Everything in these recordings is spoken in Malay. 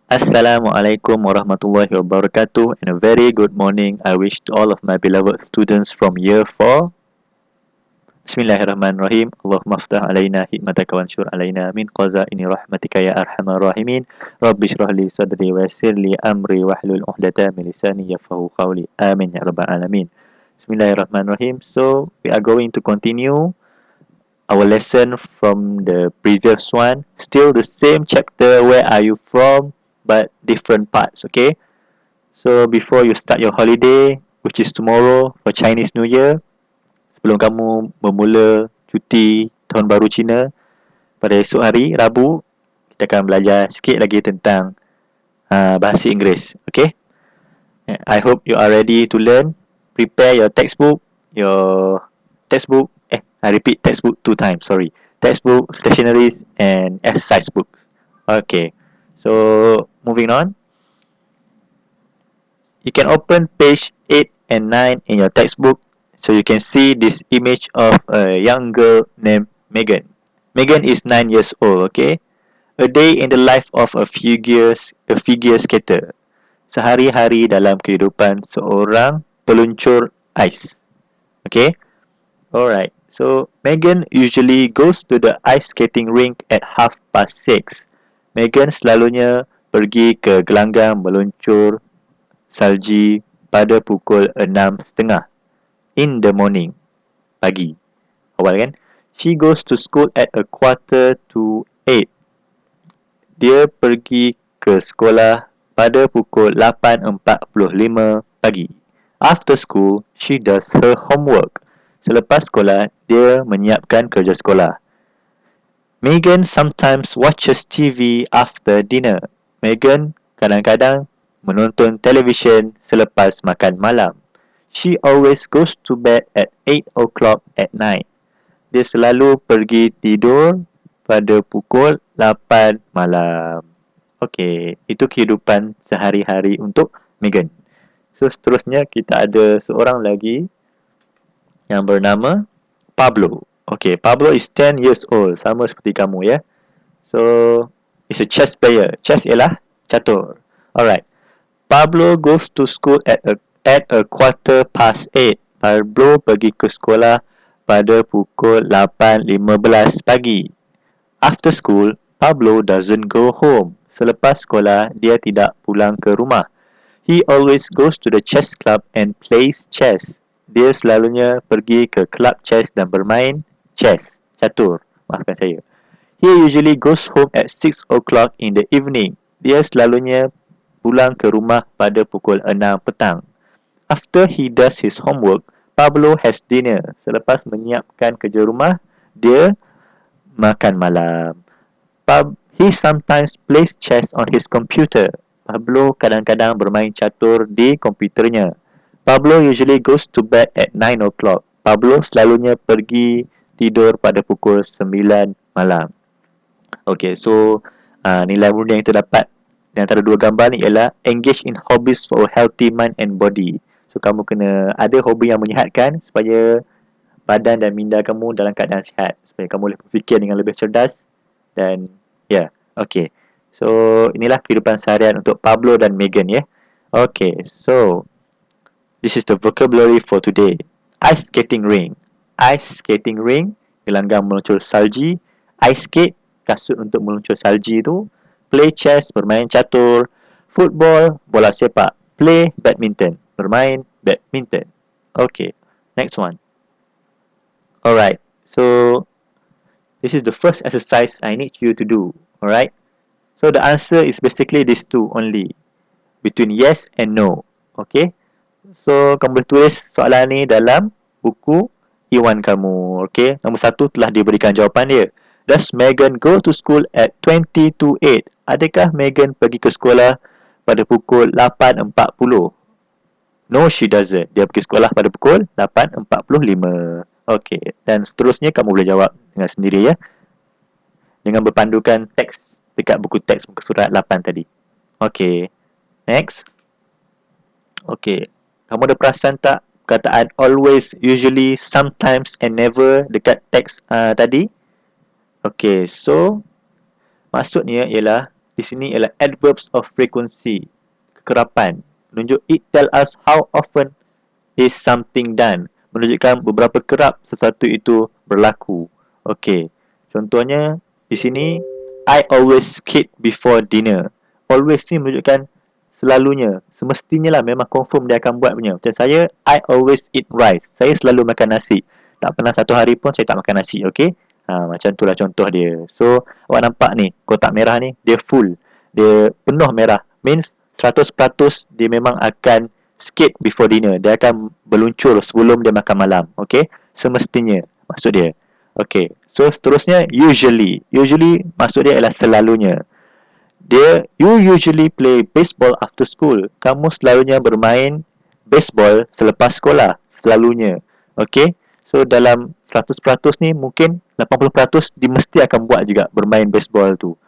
Assalamualaikum warahmatullahi wabarakatuh and a very good morning I wish to all of my beloved students from year 4. Bismillahirrahmanirrahim. Allahumma aftah alaina hikmataka wanshur alaina min qazaini rahmatika ya arhamar rahimin. Rabbi shrah li sadri wa yassir li amri wahlul 'uqdatam min lisani yafqahu qawli. Amin ya rabbal alamin. Bismillahirrahmanirrahim. So we are going to continue our lesson from the previous one. Still the same chapter, where are you from, but different parts, okay? So before you start your holiday, which is tomorrow for Chinese New Year, sebelum kamu memula cuti Tahun Baru Cina, pada esok hari, Rabu, kita akan belajar sikit lagi tentang bahasa Inggeris, okay? I hope you are ready to learn. Prepare your textbook, I repeat textbook 2 times, sorry. Textbook, stationaries, and exercise books. Okay, so moving on. You can open page 8 and 9 in your textbook, so you can see this image of a young girl named Megan. Megan is 9 years old, okay? A day in the life of a figure skater. Sehari-hari dalam kehidupan seorang peluncur ais. Okay? Alright. So, Megan usually goes to the ice skating rink at 6:30. Megan selalunya pergi ke gelanggang meluncur salji pada pukul 6:30 in the morning, pagi. Awal kan? She goes to school at 7:45. Dia pergi ke sekolah pada pukul 8:45 pagi. After school, she does her homework. Selepas sekolah, dia menyiapkan kerja sekolah. Megan sometimes watches TV after dinner. Megan kadang-kadang menonton televisyen selepas makan malam. She always goes to bed at 8 o'clock at night. Dia selalu pergi tidur pada pukul 8 malam. Okey, itu kehidupan sehari-hari untuk Megan. So, seterusnya kita ada seorang lagi yang bernama Pablo. Okay, Pablo is 10 years old. Sama seperti kamu ya. So, he's a chess player. Chess ialah catur. Alright. Pablo goes to school at a 8:15. Pablo pergi ke sekolah pada pukul 8:15 pagi. After school, Pablo doesn't go home. Selepas sekolah, dia tidak pulang ke rumah. He always goes to the chess club and plays chess. Dia selalunya pergi ke kelab chess dan bermain chess, catur. Maafkan saya. He usually goes home at 6 o'clock in the evening. Dia selalunya pulang ke rumah pada pukul 6 petang. After he does his homework, Pablo has dinner. Selepas menyiapkan kerja rumah, dia makan malam. He sometimes plays chess on his computer. Pablo kadang-kadang bermain catur di komputernya. Pablo usually goes to bed at 9 o'clock. Pablo selalunya pergi tidur pada pukul 9 malam. Okay, so nilai murid yang kita dapat di antara dua gambar ni ialah engage in hobbies for a healthy mind and body. So, kamu kena ada hobi yang menyihatkan supaya badan dan minda kamu dalam keadaan sihat. Supaya kamu boleh berfikir dengan lebih cerdas. Dan, ya, yeah, okay. So, inilah kehidupan seharian untuk Pablo dan Megan ya. Okay, so this is the vocabulary for today. Ice skating ring. Ice skating ring, gelanggang meluncur salji. Ice skate, kasut untuk meluncur salji tu. Play chess, bermain catur. Football, bola sepak. Play badminton, bermain badminton. Okay, next one. Alright, so this is the first exercise I need you to do. Alright, so the answer is basically these two only, between yes and no. Okay, so kamu boleh tulis soalan ni dalam buku Iwan kamu. Okay, nombor 1 telah diberikan jawapan dia. Does Megan go to school at 20 to 8? Adakah Megan pergi ke sekolah pada pukul 8.40? No, she doesn't. Dia pergi sekolah pada pukul 8.45. Okay, dan seterusnya kamu boleh jawab dengan sendiri ya, dengan berpandukan teks dekat buku teks muka surat 8 tadi. Okay, next. Okay, kamu ada perasan tak perkataan always, usually, sometimes and never dekat teks tadi? Okay, so maksudnya ialah di sini ialah adverbs of frequency, kekerapan. Menunjuk it tell us how often is something done. Menunjukkan beberapa kerap sesuatu itu berlaku. Okey. Contohnya di sini I always skip before dinner. Always ni menunjukkan selalunya, semestinya lah, memang confirm dia akan buat punya. Macam saya, I always eat rice. Saya selalu makan nasi. Tak pernah satu hari pun saya tak makan nasi. Okey. Macam itulah contoh dia. So, awak nampak ni, kotak merah ni, dia full. Dia penuh merah. Means 100% dia memang akan skip before dinner. Dia akan berluncur sebelum dia makan malam. Okey. Semestinya maksud dia. Okey. So, seterusnya usually. Usually maksud dia ialah selalunya. Dia, you usually play baseball after school. Kamu selalunya bermain baseball selepas sekolah. Selalunya. Okey. So, dalam 100% ni mungkin 80% dia mesti akan buat juga bermain baseball tu.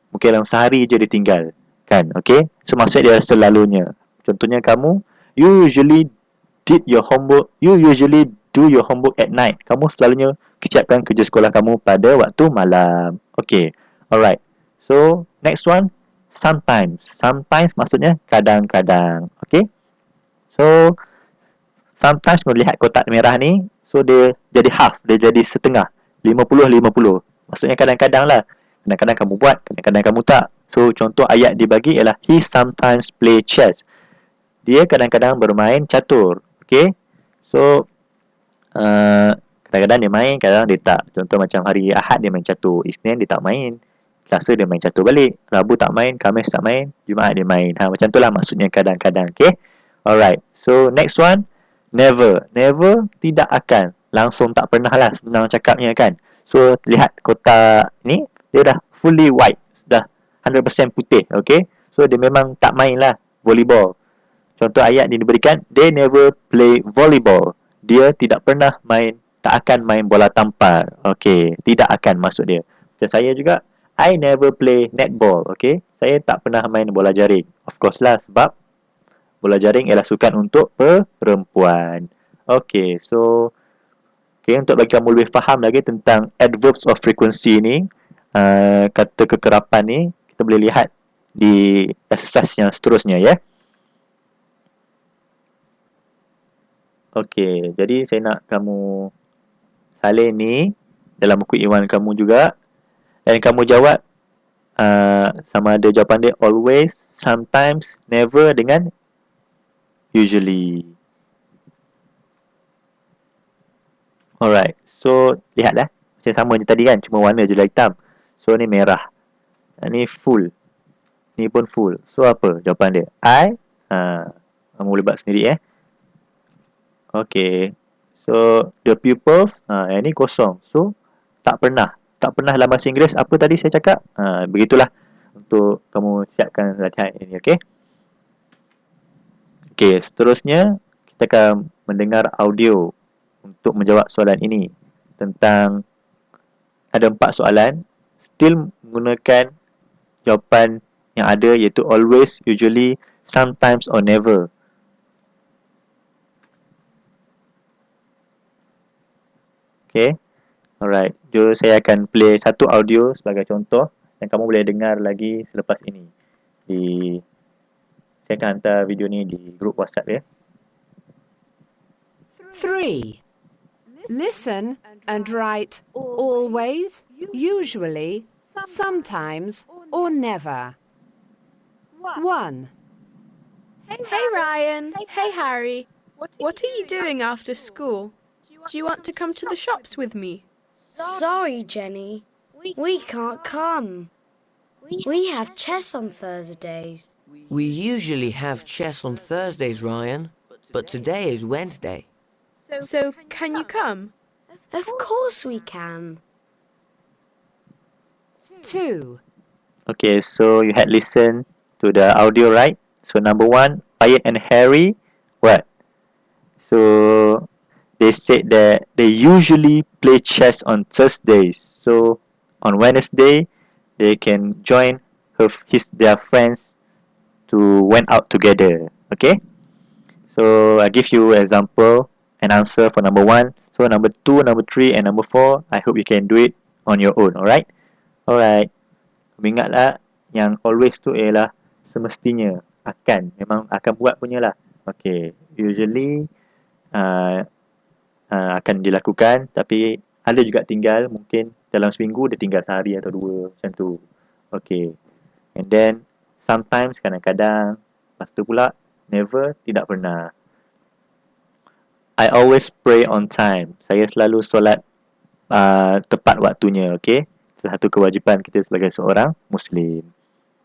Mungkin dalam sehari je dia tinggal. Kan? Okey. So, maksud dia selalunya. Contohnya kamu, you usually do your homework at night. Kamu selalunya kesiapkan kerja sekolah kamu pada waktu malam. Okey. Alright. So, next one, sometimes. Sometimes maksudnya kadang-kadang. Okay? So, sometimes melihat kotak merah ni, so dia jadi half, dia jadi setengah. 50-50. Maksudnya kadang-kadang lah. Kadang-kadang kamu buat, kadang-kadang kamu tak. So, contoh ayat dibagi ialah he sometimes play chess. Dia kadang-kadang bermain catur. Okay? So, kadang-kadang dia main, kadang-kadang dia tak. Contoh macam hari Ahad dia main catur, Isnin dia tak main. Selasa dia main catur balik, Rabu tak main, Khamis tak main, Jumaat dia main. Macam tu lah maksudnya kadang-kadang. Okay? Alright. So, next one. Never. Never, tidak akan. Langsung tak pernah lah, senang cakapnya kan. So, lihat kotak ni, dia dah fully white. Dah 100% putih. Okay? So, dia memang tak main lah volleyball. Contoh ayat ni diberikan, they never play volleyball. Dia tidak pernah main, tak akan main bola tampar. Okay? Tidak akan maksud dia. Macam saya juga, I never play netball, okay? Saya tak pernah main bola jaring. Of course lah, sebab bola jaring ialah sukan untuk perempuan. Okay, so untuk bagi kamu lebih faham lagi tentang adverbs of frequency ni, kata kekerapan ni, kita boleh lihat di exercise yang seterusnya, ya. Okay, jadi saya nak kamu salin ni dalam buku Iwan kamu juga. Dan kamu jawab sama ada jawapan dia always, sometimes, never dengan usually. Alright, so lihatlah. Macam sama je tadi kan, cuma warna je lah hitam. So ni merah. Ni full. Ni pun full. So apa jawapan dia? I. Kamu boleh buat sendiri Okay. So the pupils. Yang ni kosong. So tak pernah. Tak pernah dalam bahasa Inggeris. Apa tadi saya cakap? Begitulah untuk kamu siapkan latihan ini, okey? Okey, seterusnya kita akan mendengar audio untuk menjawab soalan ini. Tentang ada 4 soalan, still menggunakan jawapan yang ada iaitu always, usually, sometimes or never. Okey. Alright, jom saya akan play satu audio sebagai contoh dan kamu boleh dengar lagi selepas ini. Saya akan hantar video ni di grup WhatsApp ya. 3. Listen and write always, usually, sometimes, or never. 1. Hey Ryan. Hey Harry. What are you doing after school? Do you want to come to the shops with me? Sorry, Jenny. We can't come. We have chess on Thursdays. We usually have chess on Thursdays, Ryan, but today is Wednesday. So, can you come? Of course we can. 2. Okay, so you had listened to the audio, right? So number 1, Ryan and Harry, what? So they said that they usually play chess on Thursdays. So on Wednesday, they can join their friends to went out together. Okay? So I give you example and answer for number 1. So number 2, number 3 and number 4, I hope you can do it on your own. Alright? Alright. Ingatlah, yang always tu ialah semestinya, memang akan buat punya lah. Okay, usually akan dilakukan, tapi ada juga tinggal, mungkin dalam seminggu dia tinggal sehari atau dua, macam tu. Okay, and then sometimes, kadang-kadang, lepas tu pula never, tidak pernah. I always pray on time. Saya selalu solat tepat waktunya, okay? Salah satu kewajipan kita sebagai seorang Muslim.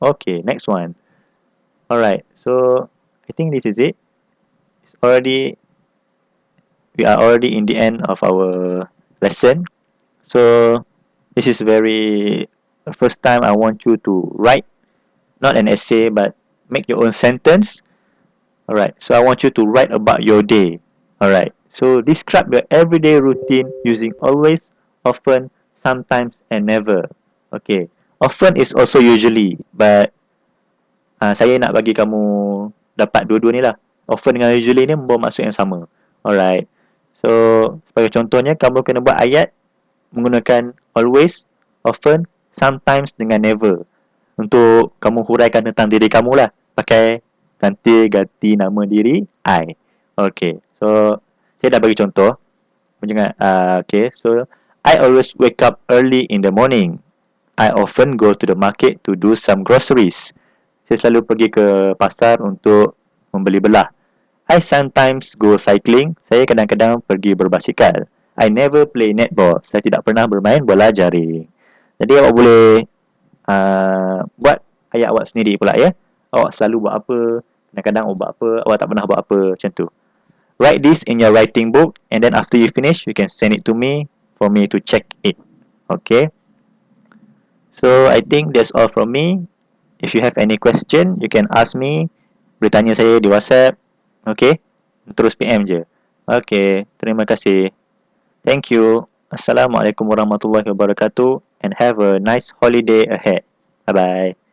Okay, next one. Alright, so I think this is it. We are already in the end of our lesson. So this is first time I want you to write, not an essay, but make your own sentence. Alright, so I want you to write about your day. Alright, so describe your everyday routine using always, often, sometimes, and never. Okay, often is also usually, but saya nak bagi kamu dapat dua-dua ni lah. Often dengan usually ni membawa maksud yang sama. Alright, so sebagai contohnya, kamu kena buat ayat menggunakan always, often, sometimes dengan never. Untuk kamu huraikan tentang diri kamu lah. Pakai ganti nama diri I. Okay, so saya dah bagi contoh. Okay, so I always wake up early in the morning. I often go to the market to do some groceries. Saya selalu pergi ke pasar untuk membeli belah. I sometimes go cycling. Saya kadang-kadang pergi berbasikal. I never play netball. Saya tidak pernah bermain bola jaring. Jadi awak boleh buat ayat awak sendiri pula ya. Awak selalu buat apa, kadang-kadang awak buat apa, awak tak pernah buat apa, macam tu. Write this in your writing book, and then after you finish, you can send it to me for me to check it. Okay? So, I think that's all from me. If you have any question, you can ask me. Boleh tanya saya di WhatsApp. Okay? Terus PM je. Okay, terima kasih. Thank you. Assalamualaikum warahmatullahi wabarakatuh, and have a nice holiday ahead. Bye-bye.